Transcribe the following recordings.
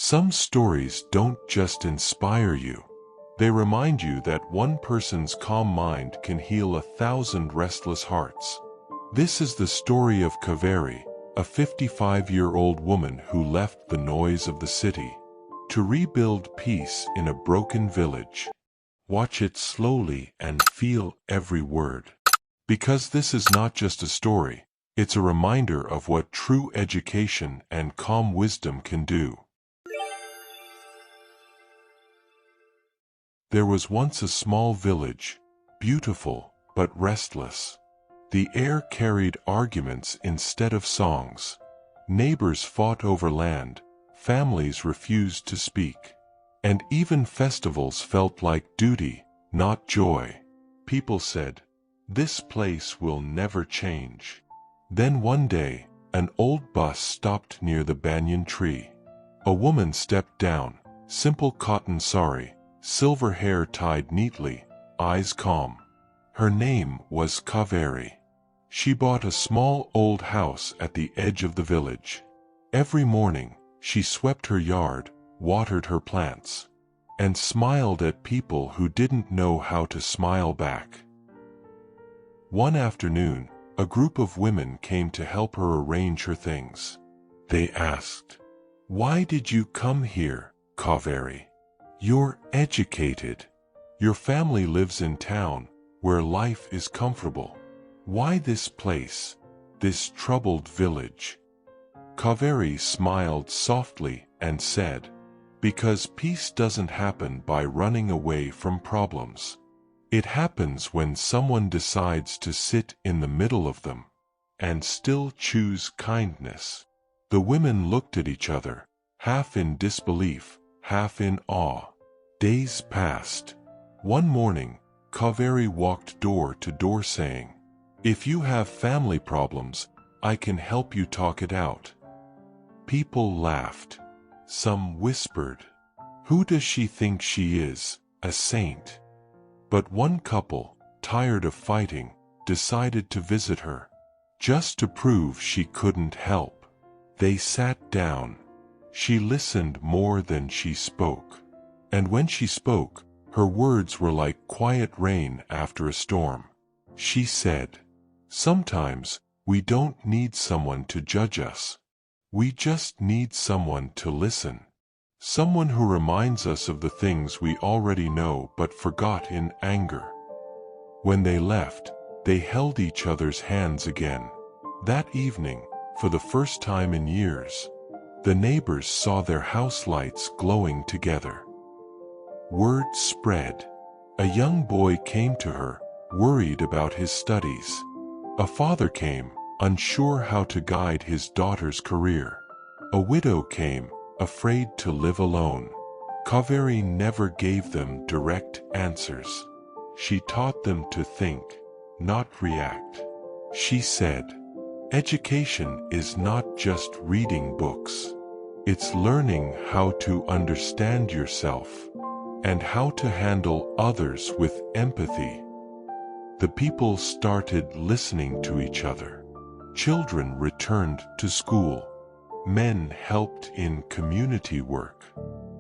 Some stories don't just inspire you. They remind you that one person's calm mind can heal 1,000 restless hearts. This is the story of Kaveri, a 55-year-old woman who left the noise of the city to rebuild peace in a broken village. Watch it slowly and feel every word. Because this is not just a story, it's a reminder of what true education and calm wisdom can do. There was once a small village, beautiful but restless. The air carried arguments instead of songs. Neighbors fought over land, families refused to speak, and even festivals felt like duty, not joy. People said, "This place will never change." Then one day, an old bus stopped near the banyan tree. A woman stepped down, simple cotton sari, silver hair tied neatly, eyes calm. Her name was Kaveri. She bought a small old house at the edge of the village. Every morning, she swept her yard, watered her plants, and smiled at people who didn't know how to smile back. One afternoon, a group of women came to help her arrange her things. They asked, "Why did you come here, Kaveri? You're educated. Your family lives in town, where life is comfortable. Why this place, this troubled village?" Kaveri smiled softly and said, "Because peace doesn't happen by running away from problems. It happens when someone decides to sit in the middle of them and still choose kindness." The women looked at each other, half in disbelief, half in awe. Days passed. One morning, Kaveri walked door to door saying, "If you have family problems, I can help you talk it out." People laughed. Some whispered, "Who does she think she is, a saint?" But one couple, tired of fighting, decided to visit her, just to prove she couldn't help. They sat down. She listened more than she spoke. And when she spoke, her words were like quiet rain after a storm. She said, "Sometimes, we don't need someone to judge us. We just need someone to listen. Someone who reminds us of the things we already know but forgot in anger." When they left, they held each other's hands again. That evening, for the first time in years, the neighbors saw their house lights glowing together. Word spread. A young boy came to her, worried about his studies. A father came, unsure how to guide his daughter's career. A widow came, afraid to live alone. Kaveri never gave them direct answers. She taught them to think, not react. She said, "Education is not just reading books. It's learning how to understand yourself and how to handle others with empathy." The people started listening to each other. Children returned to school. Men helped in community work.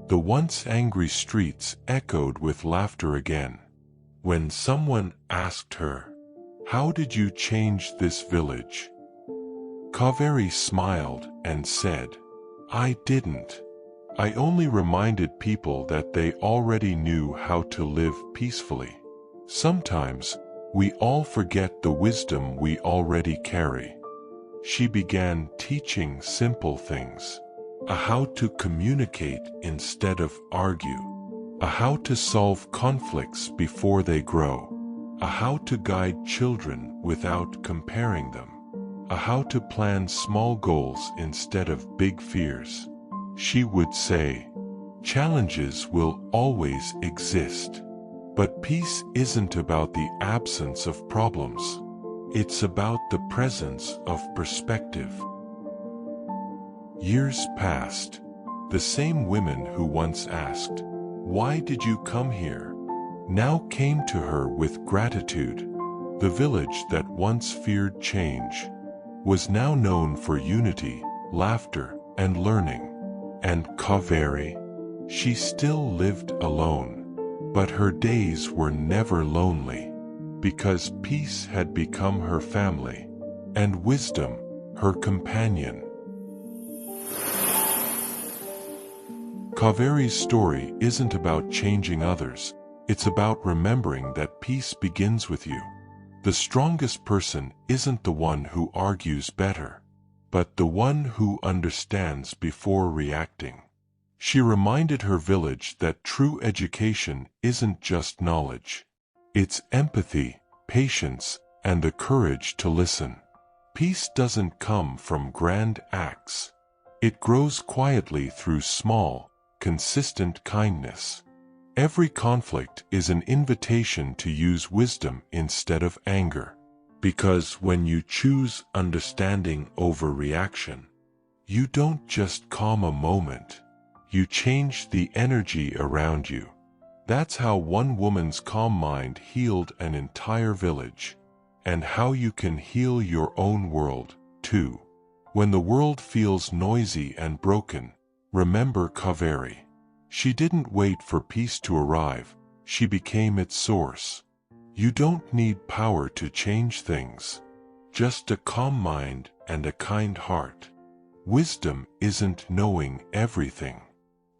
The once angry streets echoed with laughter again. When someone asked her, "How did you change this village?" Kaveri smiled and said, "I didn't. I only reminded people that they already knew how to live peacefully. Sometimes, we all forget the wisdom we already carry." She began teaching simple things. A how to communicate instead of argue. A how to solve conflicts before they grow. A how to guide children without comparing them. A how to plan small goals instead of big fears. She would say, "Challenges will always exist. But peace isn't about the absence of problems. It's about the presence of perspective." Years passed. The same women who once asked, "Why did you come here?" now came to her with gratitude. The village that once feared change was now known for unity, laughter, and learning. And Kaveri, she still lived alone, but her days were never lonely, because peace had become her family, and wisdom her companion. Kaveri's story isn't about changing others, it's about remembering that peace begins with you. The strongest person isn't the one who argues better, but the one who understands before reacting. She reminded her village that true education isn't just knowledge. It's empathy, patience, and the courage to listen. Peace doesn't come from grand acts. It grows quietly through small, consistent kindness. Every conflict is an invitation to use wisdom instead of anger. Because when you choose understanding over reaction, you don't just calm a moment, you change the energy around you. That's how one woman's calm mind healed an entire village, and how you can heal your own world, too. When the world feels noisy and broken, remember Kaveri. She didn't wait for peace to arrive, she became its source. You don't need power to change things, just a calm mind and a kind heart. Wisdom isn't knowing everything.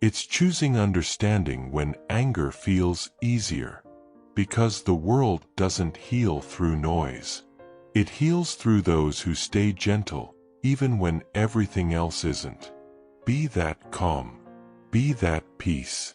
It's choosing understanding when anger feels easier. Because the world doesn't heal through noise. It heals through those who stay gentle, even when everything else isn't. Be that calm. Be that peace.